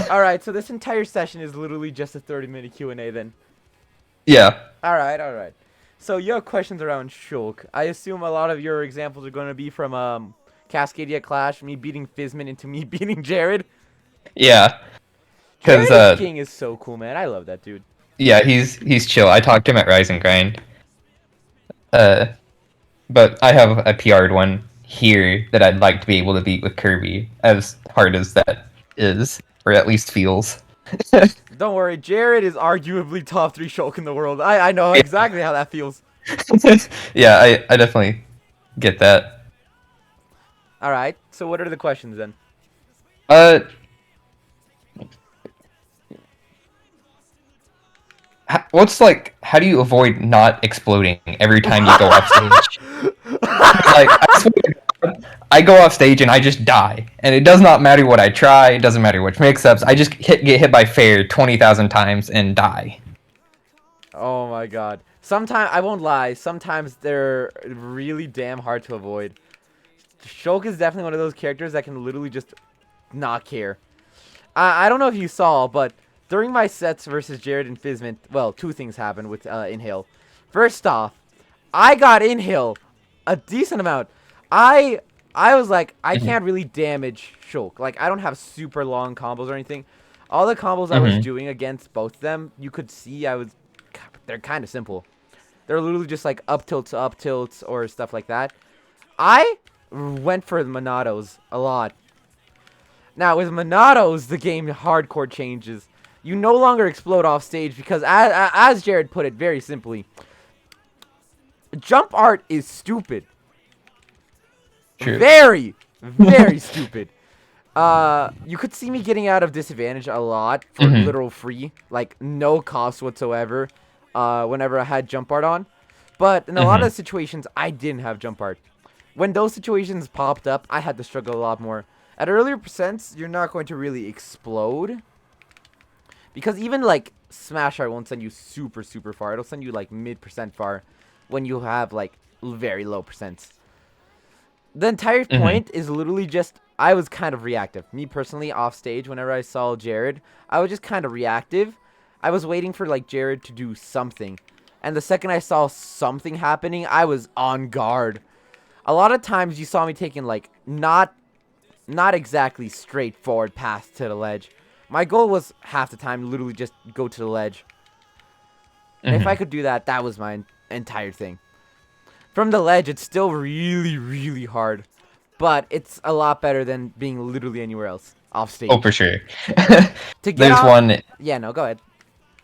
Alright, so this entire session is literally just a 30-minute Q&A then. Yeah. Alright. So you have questions around Shulk. I assume a lot of your examples are going to be from Cascadia Clash, me beating Fizmin into me beating Jared. Yeah. Cause Jared King is so cool, man. I love that dude. yeah, he's chill. I talked to him at Rise and Grind. Uh, but I have a PR'd one here that I'd like to be able to beat with Kirby, as hard as that is, or at least feels. Don't worry, Jared is arguably top 3 Shulk in the world. I know exactly how that feels. Yeah, I definitely get that. Alright, so what are the questions then? Uh, what's like? How do you avoid not exploding every time you go off stage? Like, I swear to God, I go off stage and I just die, and it does not matter what I try. It doesn't matter which mix-ups. I just get hit by fair 20,000 times and die. Oh my god. Sometimes, I won't lie, sometimes they're really damn hard to avoid. Shulk is definitely one of those characters that can literally just not care. I don't know if you saw, but during my sets versus Jared and Fizmint, well, two things happened with Inhale. First off, I got Inhale a decent amount. I I was like, I Hmm. can't really damage Shulk. Like, I don't have super long combos or anything. All the combos I was Hmm. doing against both of them, you could see they're kind of simple. They're literally just like up tilts, or stuff like that. I went for the Monados a lot. Now, with Monados, the game hardcore changes. You no longer explode off stage because, as Jared put it very simply, jump art is stupid. True. Very stupid. You could see me getting out of disadvantage a lot for Hmm. literal free, like no cost whatsoever, whenever I had jump art on. But in a lot Hmm. of situations, I didn't have jump art. When those situations popped up, I had to struggle a lot more. At earlier percents, you're not going to really explode. Because even like Smash Art won't send you super far. It'll send you like mid% far when you have like very low percents. The entire Hmm. point is literally just I was kind of reactive. Me personally, off stage, whenever I saw Jared, I was just kind of reactive. I was waiting for like Jared to do something. And the second I saw something happening, I was on guard. A lot of times you saw me taking like not exactly straightforward paths to the ledge. My goal was half the time literally just go to the ledge. And if I Hmm. could do that, that was my entire thing. From the ledge, it's still really hard. But it's a lot better than being literally anywhere else off Oh, for stage. sure. To get There's off... one. Yeah, no, go ahead.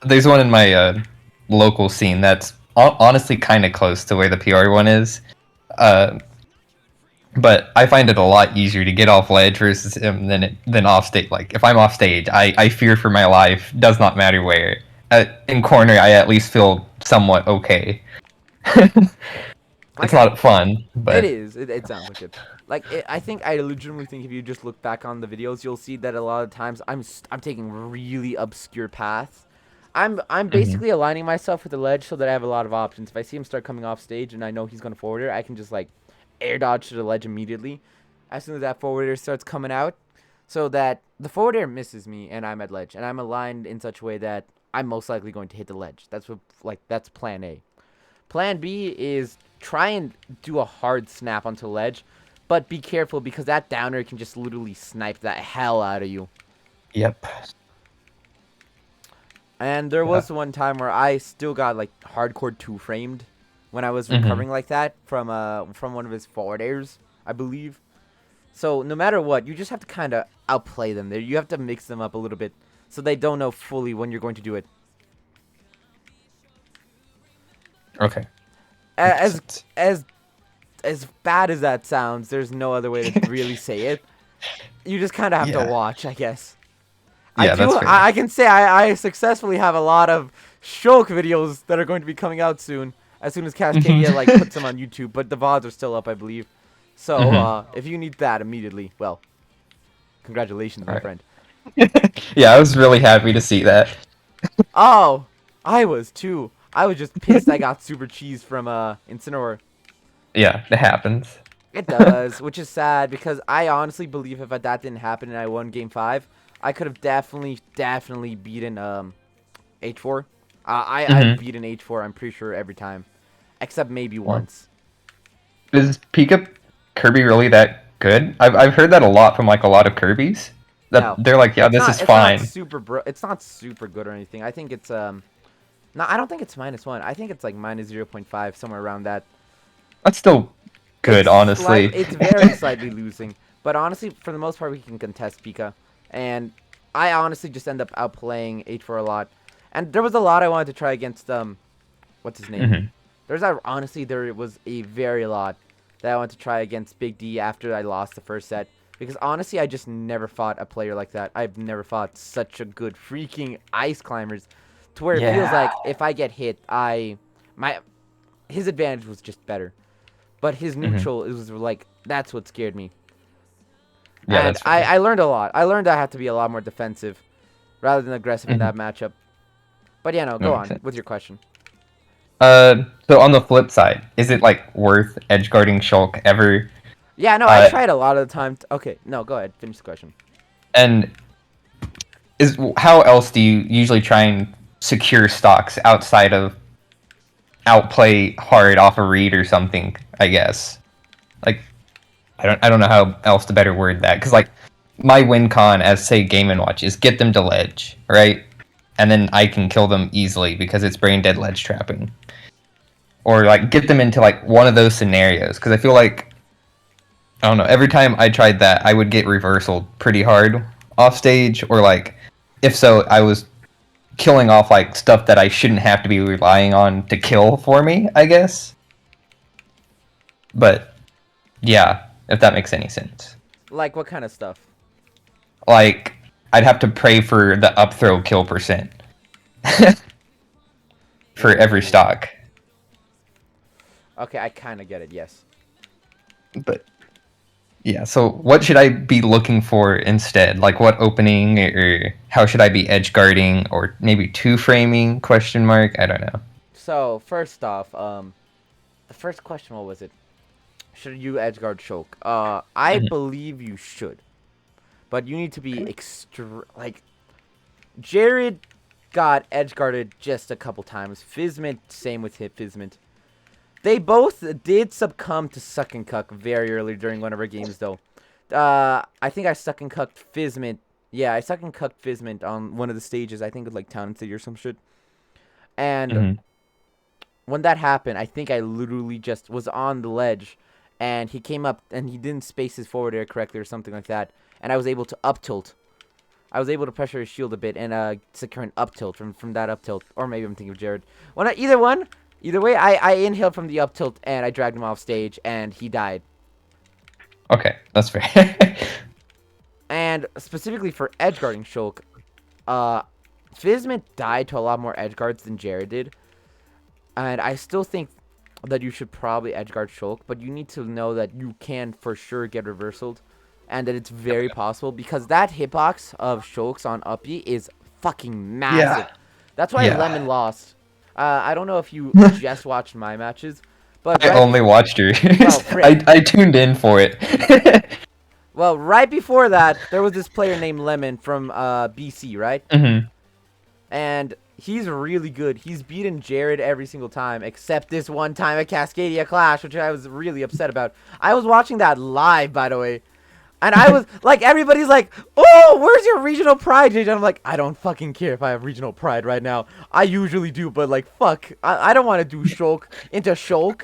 There's one in my local scene that's honestly kind of close to where the PR one is. Uh, but I find it a lot easier to get off ledge versus him than off stage. Like if I'm off stage, I fear for my life. Does not matter where. In corner, I at least feel somewhat okay. It's Like, not fun, it but is. It sounds like it. Like, I legitimately think if you just look back on the videos, you'll see that a lot of times I'm taking really obscure paths. I'm mhm. basically aligning myself with the ledge so that I have a lot of options. If I see him start coming off stage and I know he's gonna forward air, I can just like air dodge to the ledge immediately as soon as that forward air starts coming out, so that the forward air misses me and I'm at ledge and I'm aligned in such a way that I'm most likely going to hit the ledge. That's plan A. Plan B is try and do a hard snap onto the ledge, but be careful because that downer can just literally snipe that hell out of you. Yep. And there Yeah. was one time where I still got like hardcore two framed when I was Hmm. recovering like that from one of his forward airs, I believe. So no matter what, you just have to kind of outplay them there. You have to mix them up a little bit so they don't know fully when you're going to do it. Okay. Makes As sense. as as bad as that sounds, there's no other way to really say it. You just kind of have to Yeah. watch, I guess. I Yeah, do. that's fair. I can say I successfully have a lot of Shulk videos that are going to be coming out soon. As soon as Cascadia like Hmm. puts them on YouTube, but the VODs are still up, I believe. So Hmm. if you need that immediately, well, congratulations, All my right. friend. Yeah, I was really happy to see that. Oh, I was too. I was just pissed I got super cheese from Incineroar. Yeah, it happens. It does, which is sad because I honestly believe if that didn't happen and I won Game 5, I could have definitely beaten H4. I've Mm-hmm. beaten H4. I'm pretty sure every time, except maybe Well, once. is Pika Kirby really that good? I've heard that a lot from like a lot of Kirby's. That No, they're like, yeah, this is it's not fine. super It's not super good or anything. I think it's no, I don't think it's -1. I think it's like -0.5, somewhere around that. That's still good, honestly. It's very slightly losing, but honestly, for the most part, we can contest Pika, and I honestly just end up outplaying H4 a lot. And there was a lot I wanted to try against what's his name? Hmm. Honestly, there was a very lot that I wanted to try against Big D after I lost the first set. Because honestly, I just never fought a player like that. I've never fought such a good freaking ice climbers, to where it feels Yeah. like if I get hit, his advantage was just better. But his Hmm. neutral, it was like, that's what scared me. Yeah, And that's fair. I learned a lot. I learned I have to be a lot more defensive rather than aggressive in Hmm. that matchup. But yeah, no, That go makes on sense. with your question. So on the flip side, is it like worth edge guarding Shulk ever? Yeah, no, I Uh, tried a lot of the time. Okay, no, go ahead. Finish the question. and is how else do you usually try and secure stocks outside of outplay hard off a read or something? I guess. Like I don't know how else to better word that, because like my win con as say Game and Watch is get them to ledge, right? And then I can kill them easily because it's brain dead ledge trapping. Or like get them into like one of those scenarios, because I feel like I don't know, every time I tried that I would get reversaled pretty hard off stage, or like if so I was killing off like stuff that I shouldn't have to be relying on to kill for me, I guess. But yeah, if that makes any sense. Like, what kind of stuff? Like I'd have to pray for the up throw kill percent for every Ooh. stock. Okay, I kind of get it, yes. But yeah, so what should I be looking for instead? Like what opening, or how should I be edge guarding, or maybe two framing question mark? I don't know. So, first off, the first question, what was it? Should you edgeguard choke? I Mhm. believe you should. But you need to be like, Jared got edgeguarded just a couple times. Fizment, same with Fizment. They both did succumb to Suck and Cuck very early during one of our games, though. I think I Suck and Cucked Fizment. Yeah, I Suck and Cucked Fizment on one of the stages. I think it was like Town and City or some shit. And Mhm. when that happened, I think I literally just was on the ledge, and he came up and he didn't space his forward air correctly or something like that, and I was able to up tilt. I was able to pressure his shield a bit and secure an up tilt from that up tilt, or maybe I'm thinking of Jared. Well, either one, either way, I inhaled from the up tilt and I dragged him off stage, and he died. Okay, that's fair. And specifically for edge guarding Shulk, uh, Fizment died to a lot more edge guards than Jared did. And I still think that you should probably edgeguard Shulk, but you need to know that you can for sure get reversaled, and that it's very possible, because that hitbox of Shulk's on Uppy is fucking massive. Yeah. That's why Yeah. Lemon lost. I don't know if you just watched my matches, but I only watched yours. well, frick. I tuned in for it. Well, right before that, there was this player named Lemon from BC, right? Hmm. And he's really good. He's beaten Jared every single time, except this one time at Cascadia Clash, which I was really upset about. I was watching that live, by the way. And I was like, everybody's like, oh, where's your regional pride, JJ? And I'm like, I don't fucking care if I have regional pride right now. I usually do, but like, fuck. I don't want to do Shulk into Shulk.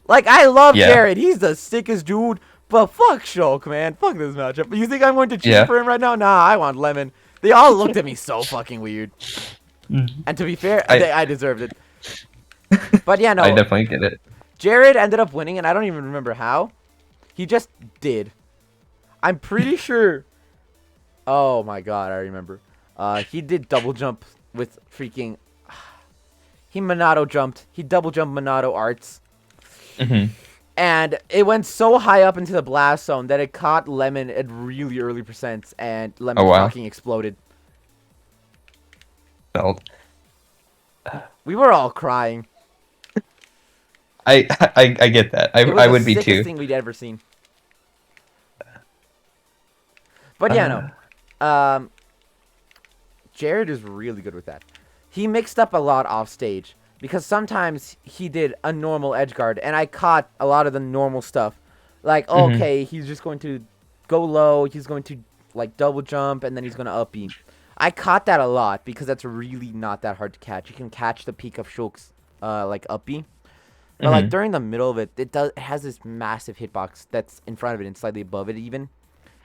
Like, I love Yeah. Jared. He's the sickest dude. But fuck Shulk, man. Fuck this matchup. You think I'm going to cheer Yeah. for him right now? Nah, I want Lemon. They all looked at me so fucking weird. Mhm. And to be fair, I I deserved it. But yeah, I no. definitely get it. Jared ended up winning, and I don't even remember how. He just did. I'm pretty sure. Oh my god, I remember. He did double jump with freaking. He Monado jumped. He double jumped Monado arts. Hmm. And it went so high up into the blast zone that it caught Lemon at really early percents, and Lemon Oh wow. fucking exploded. Felt. We were all crying. I get that. It was I the would be sickest too. thing we'd ever seen. But yeah, no. Jared is really good with that. He mixed up a lot off stage because sometimes he did a normal edge guard, and I caught a lot of the normal stuff. Like, Mhm. okay, he's just going to go low, he's going to like double jump, and then he's going to up B. I caught that a lot because that's really not that hard to catch. You can catch the peak of Shulk's like up B. But like Mhm. during the middle of it, it has this massive hitbox that's in front of it and slightly above it even,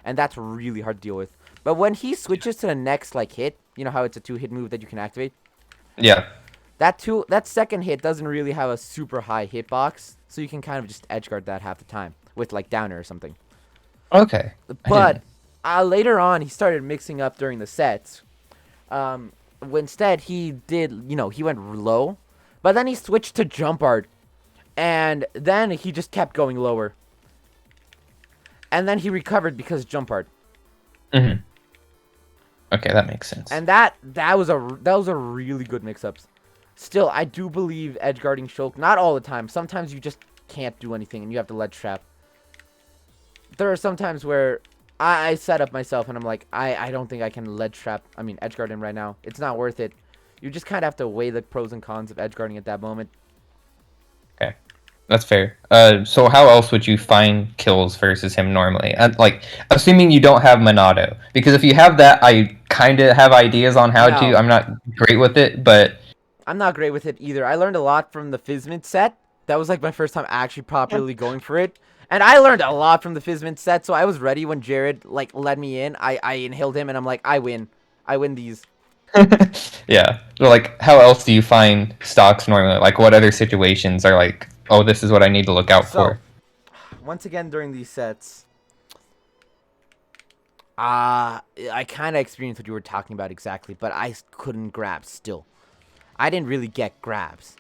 and that's really hard to deal with. But when he switches to the next like hit, you know how it's a 2-hit move that you can activate. Yeah. That second hit doesn't really have a super high hitbox, so you can kind of just edge guard that half the time with like downer or something. Okay. I But didn't. later on, he started mixing up during the sets. Instead, he did, he went low, but then he switched to jump art, and then he just kept going lower. And then he recovered because jump art. Mhm. Okay, that makes sense. And that was a really good mix-ups. Still, I do believe edge guarding Shulk, not all the time. Sometimes you just can't do anything and you have to ledge trap. There are some times where I set up myself and I'm like, I don't think I can edge guard him right now. It's not worth it. You just kind of have to weigh the pros and cons of edge guarding at that moment. Okay. That's fair. So how else would you find kills versus him normally? Like, assuming you don't have Monado, because if you have that, I kind of have ideas on how to. No, I'm not great with it, but I'm not great with it either. I learned a lot from the Fizmint set. That was like my first time actually properly going for it. And I learned a lot from the Fizmint set, so I was ready when Jared like led me in. I inhaled him and I'm like, I win. I win these. yeah. So, like, how else do you find stocks normally? Like, what other situations are like, oh, this is what I need to look out So, for? once again during these sets, I kind of experienced what you were talking about exactly, but I couldn't grab still. I didn't really get grabs.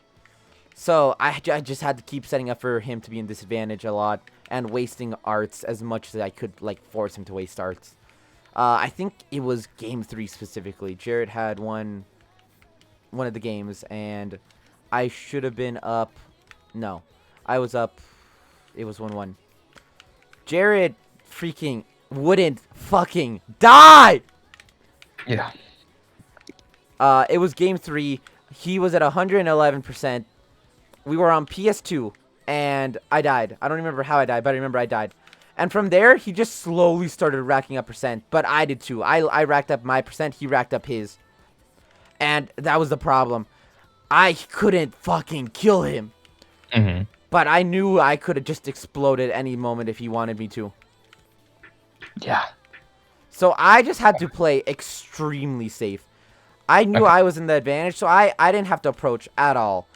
So I just had to keep setting up for him to be in disadvantage a lot and wasting arts as much as I could, like, force him to waste arts. I think it was game 3 specifically. Jared had one of the games, and I should have been up. No, I was up. It was 1-1. Jared freaking wouldn't fucking die! Yeah. It was game 3. He was at 111%. We were on PS2, and I died. I don't remember how I died, but I remember I died. And from there, he just slowly started racking up percent, but I did too. I racked up my percent, he racked up his. And that was the problem. I couldn't fucking kill him. Hmm. But I knew I could have just exploded any moment if he wanted me to. Yeah. So I just had to play extremely safe. I knew Okay. I was in the advantage, so I didn't have to approach at all.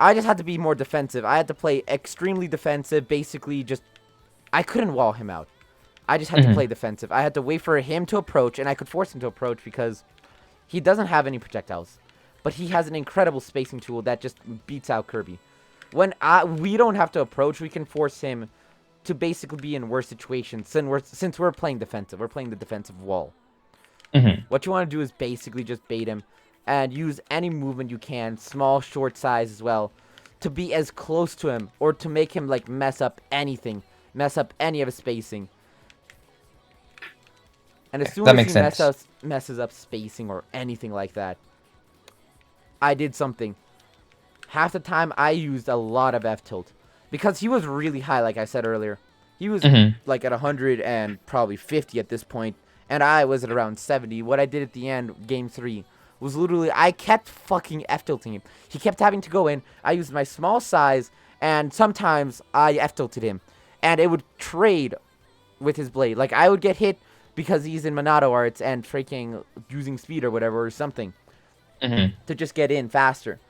I just had to be more defensive. I had to play extremely defensive, basically just... I couldn't wall him out. I just had to Hmm. play defensive. I had to wait for him to approach, and I could force him to approach because he doesn't have any projectiles. But he has an incredible spacing tool that just beats out Kirby. When we don't have to approach, we can force him to basically be in worse situations since we're playing defensive. We're playing the defensive wall. Hmm. What you want to do is basically just bait him and use any movement you can, small, short size as well, to be as close to him or to make him like mess up anything, mess up any of his spacing. And as soon That as makes he sense. messes up spacing or anything like that, I did something. Half the time I used a lot of F tilt because he was really high, like I said earlier. He was Hmm. like at 100 and probably 50 at this point, and I was at around 70. What I did at the end, game 3, was literally I kept fucking F tilting him. He kept having to go in. I used my small size, and sometimes I F tilted him, and it would trade with his blade. Like I would get hit because he's in Monado arts and freaking using speed or whatever or something Hmm. to just get in faster.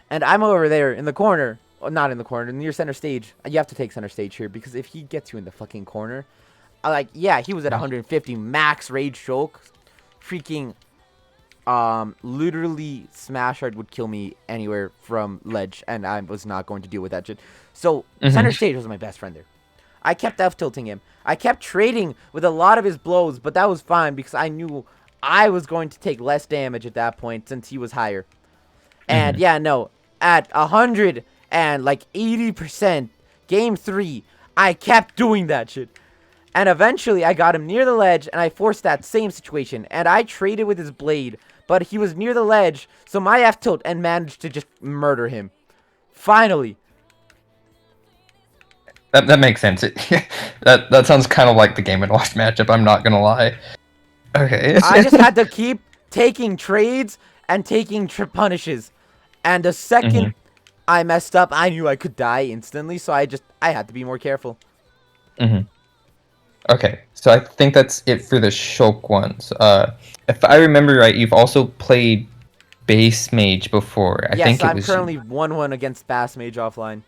And I'm over there in the corner. Well, not in the corner, near center stage. You have to take center stage here because if he gets you in the fucking corner, yeah, he was at 150 max rage choke. Freaking, literally Smash Hard would kill me anywhere from ledge, and I was not going to deal with that shit. So, Hmm. center stage was my best friend there. I kept F tilting him. I kept trading with a lot of his blows, but that was fine because I knew I was going to take less damage at that point since he was higher. And Hmm. yeah, no, at 100 and like 80% game 3, I kept doing that shit. And eventually, I got him near the ledge, and I forced that same situation. And I traded with his blade, but he was near the ledge, so my F-tilt and managed to just murder him. Finally. That makes sense. That sounds kind of like the Game & Watch matchup, I'm not gonna lie. Okay. I just had to keep taking trades and taking punishes. And the second I messed up, I knew I could die instantly, so I had to be more careful. Okay, so I think that's it for the Shulk ones. If I remember right, you've also played Base Mage before. I Yes, think I'm currently 1-1 against Bass Mage offline.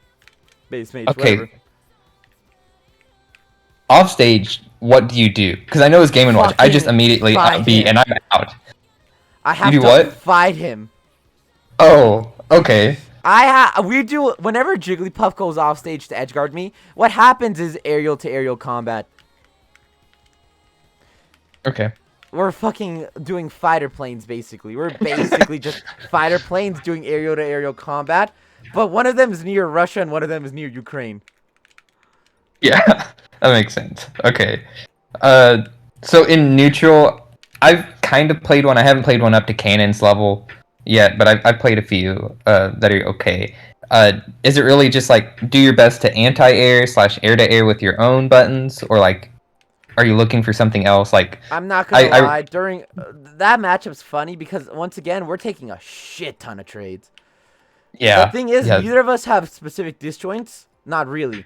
Base Mage, whatever. Off stage, what do you do? Because I know it's Game & Watch. I just immediately beat and I'm out. I have you do to what? fight him. Oh, okay. We do whenever Jigglypuff goes off stage to edgeguard me. What happens is aerial to aerial combat. Okay. We're fucking doing fighter planes basically. We're basically just fighter planes doing aerial to aerial combat. But one of them is near Russia and one of them is near Ukraine. Yeah, that makes sense. Okay. So in neutral, I've kind of played one. I haven't played one up to Cannon's level yet, but I've played a few that are okay. Is it really just like do your best to anti-air / air-to-air with your own buttons, or like are you looking for something else? Like I'm not gonna lie, during that matchup's funny because once again we're taking a shit ton of trades. Yeah. The thing is, neither of us have specific disjoints. Not really.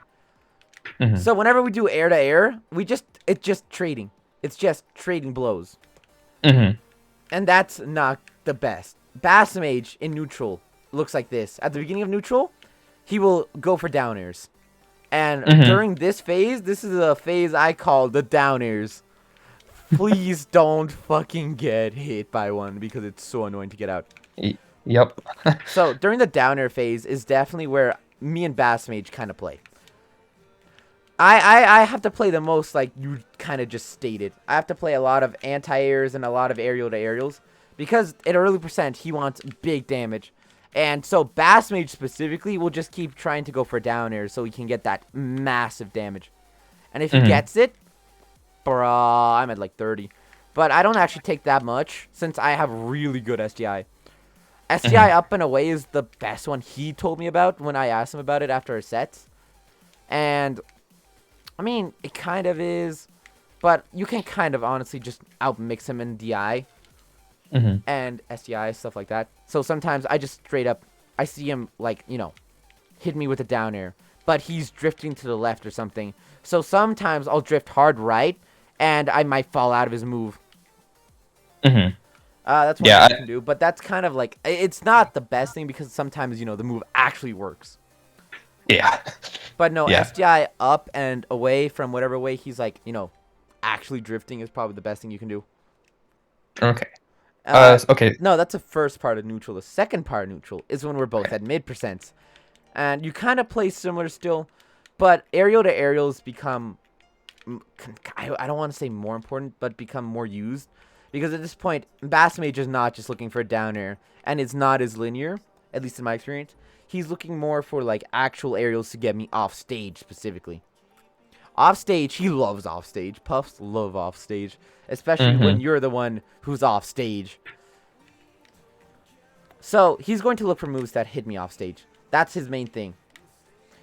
So whenever we do air to air, it's just trading. It's just trading blows. And that's not the best. Bass Mage in neutral looks like this. At the beginning of neutral, he will go for down airs. And during this phase, this is a phase I call the down airs. Please don't fucking get hit by one because it's so annoying to get out. Yep. So during the down air phase is definitely where me and Bass Mage kind of play. I have to play the most like you kind of just stated. I have to play a lot of anti-airs and a lot of aerial to aerials because at early percent he wants big damage. And so Bass Mage specifically will just keep trying to go for down airs so he can get that massive damage. And if he gets it, bruh, I'm at like 30. But I don't actually take that much since I have really good SDI. SDI up and away is the best one he told me about when I asked him about it after a set. And I mean, it kind of is, but you can kind of honestly just outmix him in DI and SDI, stuff like that. So sometimes I just straight up, I see him like, hit me with a down air, but he's drifting to the left or something. So sometimes I'll drift hard right, and I might fall out of his move. That's what I can do, but that's kind of like, it's not the best thing because sometimes, the move actually works. Yeah. But no, SDI up and away from whatever way he's like, actually drifting is probably the best thing you can do. Okay. Okay. No, that's the first part of neutral. The second part of neutral is when we're both at mid percents. And you kind of play similar still, but aerial to aerials become, I don't want to say more important, but become more used. Because at this point, Bass Mage is not just looking for a down air, and it's not as linear, at least in my experience. He's looking more for like actual aerials to get me off stage specifically. Off stage, he loves off stage. Puffs love off stage, especially when you're the one who's off stage. So he's going to look for moves that hit me off stage. That's his main thing.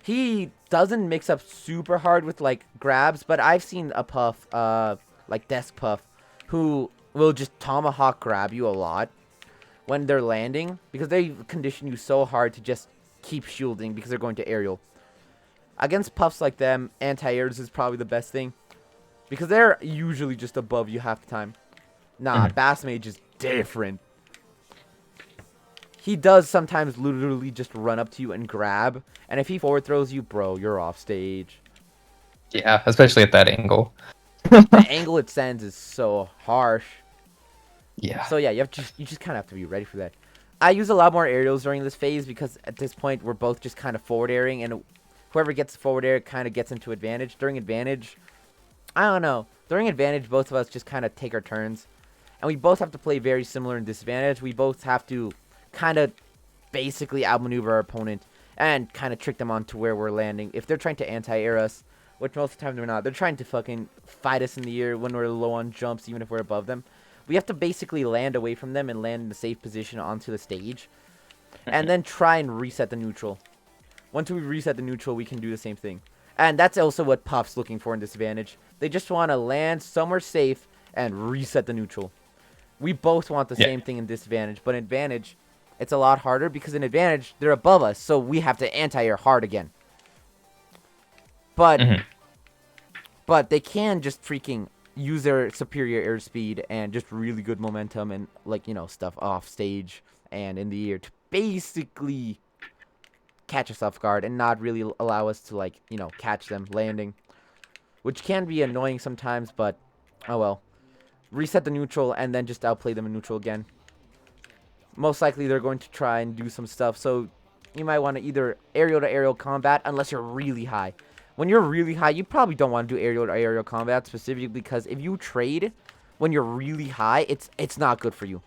He doesn't mix up super hard with like grabs, but I've seen a Puff, like Desk Puff, who will just tomahawk grab you a lot when they're landing because they condition you so hard to just keep shielding because they're going to aerial. Against Puffs like them, anti-airs is probably the best thing because they're usually just above you half the time. Nah, Bass Mage is different. He does sometimes literally just run up to you and grab, and if he forward throws you, bro, you're off stage. Yeah, especially at that angle. The angle it sends is so harsh. Yeah. So yeah, you just kind of have to be ready for that. I use a lot more aerials during this phase because at this point we're both just kind of forward airing, and whoever gets the forward air kind of gets into advantage. During advantage, I don't know. During advantage, both of us just kind of take our turns, and we both have to play very similar in disadvantage. We both have to kind of basically outmaneuver our opponent and kind of trick them onto where we're landing. If they're trying to anti-air us, which most of the time they're not. They're trying to fucking fight us in the air when we're low on jumps, even if we're above them. We have to basically land away from them and land in a safe position onto the stage, and then try and reset the neutral. Once we reset the neutral, we can do the same thing. And that's also what Puff's looking for in Disadvantage. They just want to land somewhere safe and reset the neutral. We both want the same thing in Disadvantage, but in Advantage, it's a lot harder because in Advantage, they're above us, so we have to anti-air hard again. But but they can just freaking use their superior airspeed and just really good momentum and, like, you know, stuff off stage and in the air to basically catch us off guard and not really allow us to, like, you know, catch them landing, which can be annoying sometimes, but oh well. Reset the neutral and then just outplay them in neutral again. Most likely they're going to try and do some stuff, so you might want to either aerial to aerial combat unless you're really high. When you're really high, you probably don't want to do aerial to aerial combat specifically because if you trade when you're really high, it's not good for you.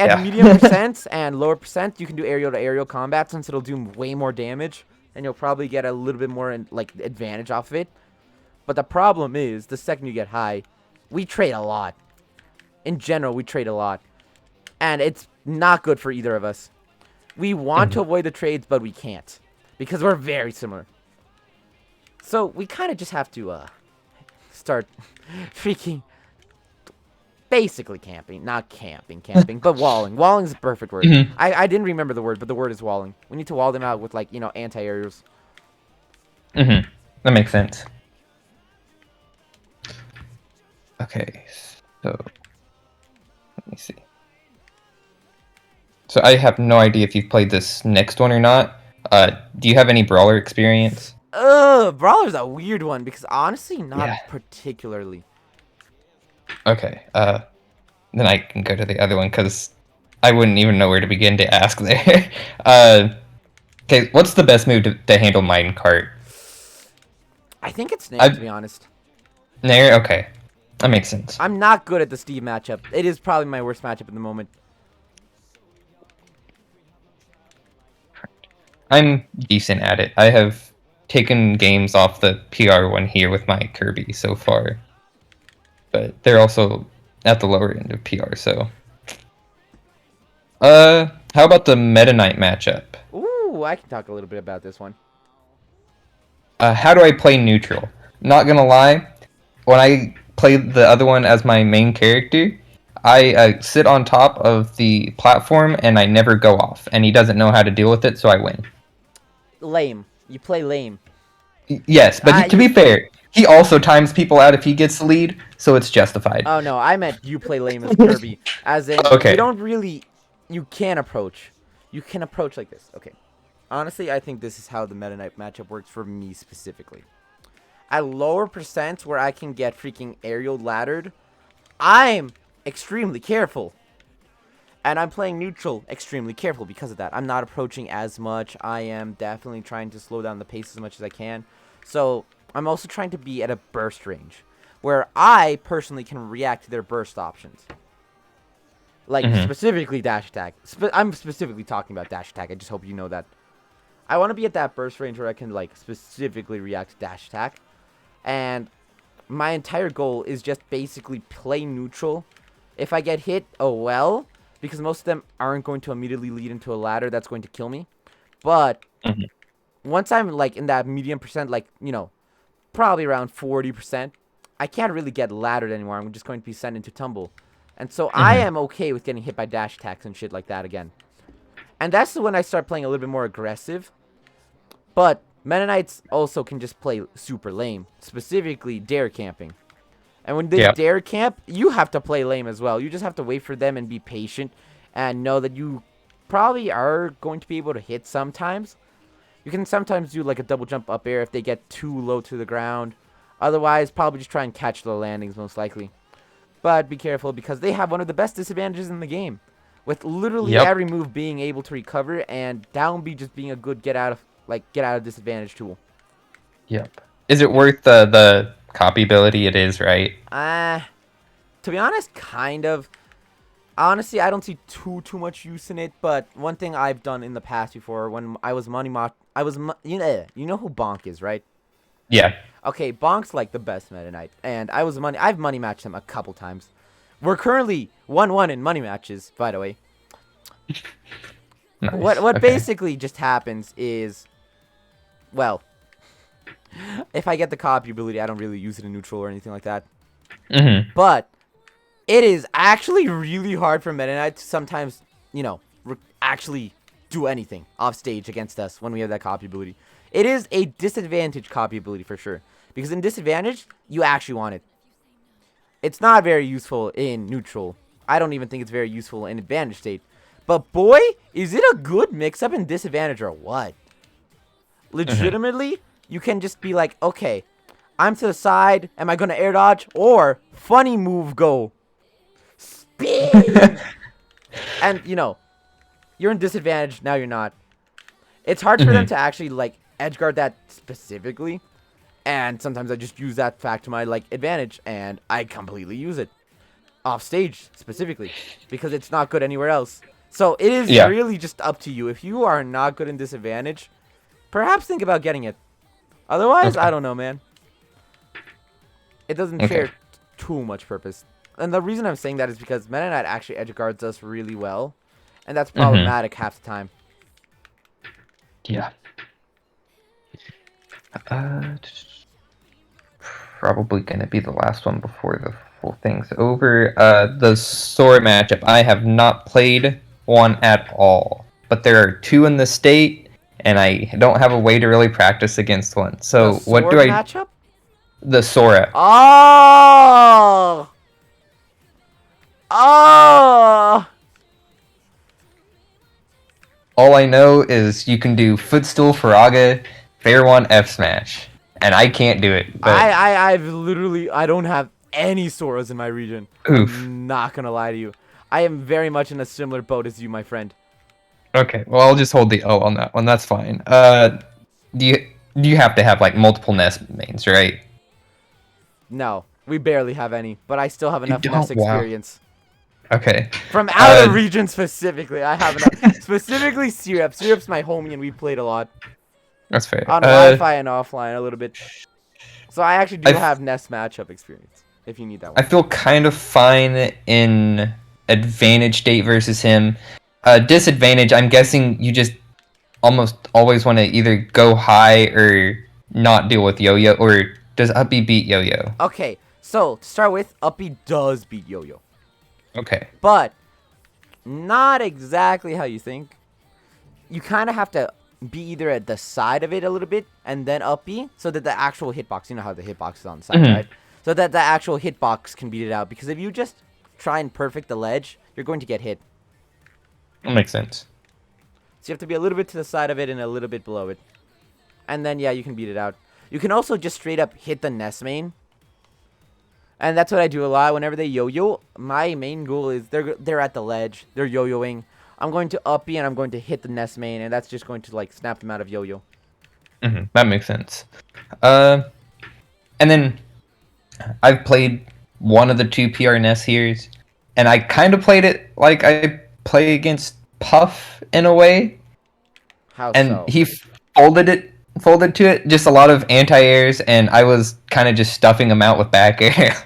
At medium percent and lower percent, you can do aerial to aerial combat since it'll do way more damage and you'll probably get a little bit more like advantage off of it. But the problem is, the second you get high, we trade a lot. In general, we trade a lot. And it's not good for either of us. We want to avoid the trades, but we can't. Because we're very similar. So, we kind of just have to start freaking basically camping. Not camping, but walling. Walling is the perfect word. I didn't remember the word, but the word is walling. We need to wall them out with, like, you know, anti-aerials. That makes sense. Okay, so let me see. So I have no idea if you've played this next one or not. Do you have any brawler experience? Brawler's a weird one because honestly, not particularly. Okay, then I can go to the other one because I wouldn't even know where to begin to ask there. Okay, what's the best move to handle minecart? I think it's Nair, to be honest. Nair? Okay. That makes sense. I'm not good at the Steve matchup. It is probably my worst matchup at the moment. I'm decent at it. I have taken games off the PR one here with my Kirby so far. But they're also at the lower end of PR, so... how about the Meta Knight matchup? Ooh, I can talk a little bit about this one. How do I play neutral? Not gonna lie, when I play the other one as my main character, I sit on top of the platform and I never go off, and he doesn't know how to deal with it, so I win. Lame. You play lame. Yes, but to be fair, he also times people out if he gets the lead, so it's justified. Oh no, I meant you play lame as Kirby. As in, you don't really... You can approach. You can approach like this. Okay. Honestly, I think this is how the Meta Knight matchup works for me specifically. At lower percents where I can get freaking aerial laddered, I'm extremely careful. And I'm playing neutral extremely careful because of that. I'm not approaching as much. I am definitely trying to slow down the pace as much as I can. So, I'm also trying to be at a burst range, where I personally can react to their burst options. Like, specifically dash attack. I'm specifically talking about dash attack. I just hope you know that. I want to be at that burst range where I can, like, specifically react to dash attack. And my entire goal is just basically play neutral. If I get hit, oh well. Because most of them aren't going to immediately lead into a ladder that's going to kill me. But once I'm, like, in that medium percent, like, you know, probably around 40%, I can't really get laddered anymore. I'm just going to be sent into tumble. And so I am okay with getting hit by dash attacks and shit like that again. And that's when I start playing a little bit more aggressive. But Meta Knights also can just play super lame. Specifically, dare camping. And when they dare camp, you have to play lame as well. You just have to wait for them and be patient. And know that you probably are going to be able to hit sometimes. You can sometimes do like a double jump up air if they get too low to the ground. Otherwise, probably just try and catch the landings most likely. But be careful because they have one of the best disadvantages in the game. With literally every move being able to recover and down B just being a good get out of disadvantage tool. Yep. Is it worth the copy ability? It is, right? To be honest, kind of. Honestly, I don't see too much use in it, but one thing I've done in the past before when I was you know who Bonk is, right? Yeah. Okay, Bonk's like the best Meta Knight, and I've money matched him a couple times. We're currently 1-1 in money matches, by the way. Nice. What Okay. basically just happens is, well, if I get the copy ability, I don't really use it in neutral or anything like that. Mm-hmm. But it is actually really hard for Meta Knight to sometimes, actually do anything off stage against us when we have that copy ability. It is a disadvantage copy ability for sure. Because in disadvantage, you actually want it. It's not very useful in neutral. I don't even think it's very useful in advantage state. But boy, is it a good mix-up in disadvantage or what? Legitimately, you can just be like, okay, I'm to the side. Am I going to air dodge? Or funny move go. Speed! And, you're in disadvantage. Now you're not. It's hard for them to actually, edgeguard that specifically. And sometimes I just use that fact to my, advantage. And I completely use it. Off stage, specifically. Because it's not good anywhere else. So it is really just up to you. If you are not good in disadvantage, perhaps think about getting it. Otherwise, I don't know, man. It doesn't share too much purpose. And the reason I'm saying that is because Meta Knight actually edge guards us really well. And that's problematic half the time. Yeah. Probably going to be the last one before the full thing's over. The Sora matchup. I have not played one at all. But there are two in the state, and I don't have a way to really practice against one. So The what do sword I... matchup? The Sora. Oh! Oh! All I know is you can do Footstool, Faraga, Fair One, F Smash. And I can't do it. But... I don't have any Soras in my region. Oof. I'm not gonna lie to you. I am very much in a similar boat as you, my friend. Okay, well I'll just hold the O on that one. That's fine. Do you have to have like multiple Nest mains, right? No, we barely have any, but I still have enough Nest experience. Okay. From out of region specifically, I have enough. Specifically Syrup. Syrup's my homie, and we played a lot. That's fair. On Wi-Fi and offline a little bit. So I actually do have Nest matchup experience, if you need that one. I feel kind of fine in advantage state versus him. Disadvantage, I'm guessing you just almost always want to either go high or not deal with Yo-Yo, or does Uppy beat Yo-Yo? Okay, so to start with, Uppy does beat Yo-Yo. Okay. But not exactly how you think. You kind of have to be either at the side of it a little bit and then Uppy so that the actual hitbox, you know how the hitbox is on the side, right? So that the actual hitbox can beat it out. Because if you just try and perfect the ledge, you're going to get hit. That makes sense. So you have to be a little bit to the side of it and a little bit below it. And then, yeah, you can beat it out. You can also just straight up hit the Nest main. And that's what I do a lot. Whenever they yo-yo, my main goal is they're at the ledge. They're yo-yoing. I'm going to Uppy and I'm going to hit the Nest main. And that's just going to, snap them out of yo-yo. That makes sense. And then I've played one of the two PR Nest here's. And I kind of played it like I play against Puff in a way. How and so? He folded to it, just a lot of anti-airs, and I was kind of just stuffing him out with back air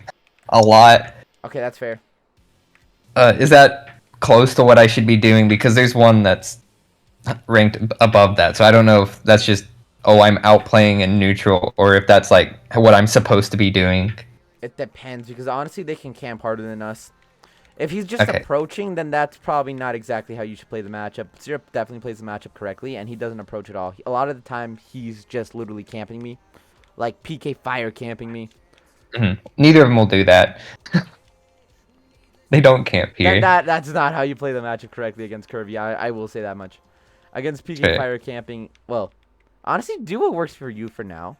a lot. Okay, that's fair. Is that close to what I should be doing? Because there's one that's ranked above that, so I don't know if that's just, I'm outplaying in neutral, or if that's like what I'm supposed to be doing. It depends, because honestly, they can camp harder than us. If he's just approaching, then that's probably not exactly how you should play the matchup. Syrup definitely plays the matchup correctly, and he doesn't approach at all. A lot of the time, he's just literally camping me. Like PK Fire camping me. Neither of them will do that. They don't camp here. That's not how you play the matchup correctly against Kirby. I will say that much. Against PK Fire camping, well, honestly, do what works for you for now.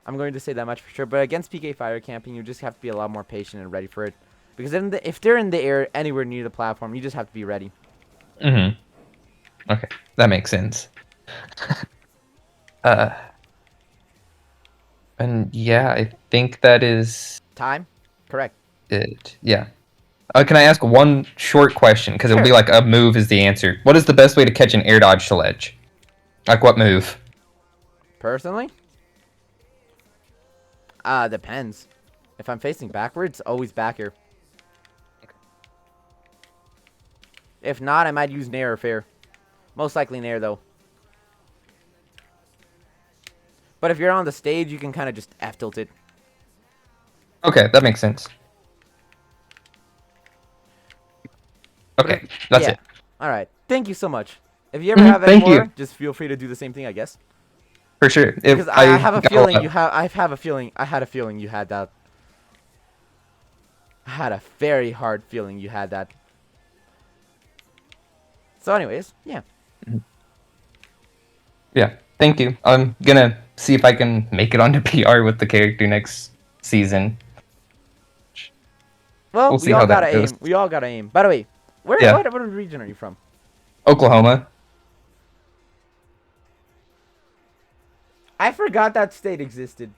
I'm going to say that much for sure. But against PK Fire camping, you just have to be a lot more patient and ready for it. Because if they're in the air anywhere near the platform, you just have to be ready. Okay, that makes sense. And yeah, I think that is... Time? Correct. It. Yeah. Can I ask one short question? Because it'll be like a move is the answer. What is the best way to catch an air dodge to ledge? Like what move? Personally? Depends. If I'm facing backwards, always back air. If not, I might use nair or fair. Most likely nair, though. But if you're on the stage, you can kind of just F-tilt it. Okay, that makes sense. Okay, that's it. All right. Thank you so much. If you ever have any more, just feel free to do the same thing, I guess. For sure. Because I have a feeling you have. I had a feeling you had that. I had a very hard feeling you had that. So, anyways, yeah. Yeah. Thank you. I'm gonna see if I can make it onto PR with the character next season. Well, We'll we see all how gotta that goes. aim. We all gotta aim. By the way, what region are you from? Oklahoma. I forgot that state existed.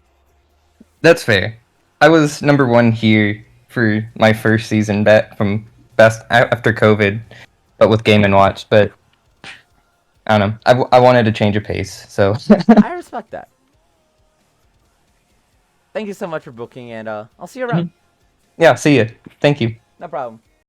That's fair. I was #1 here for my first season back from best after COVID, but with Game and Watch. But I don't know. I wanted to change a pace, so. I respect that. Thank you so much for booking, and I'll see you around. Yeah, see you. Thank you. No problem.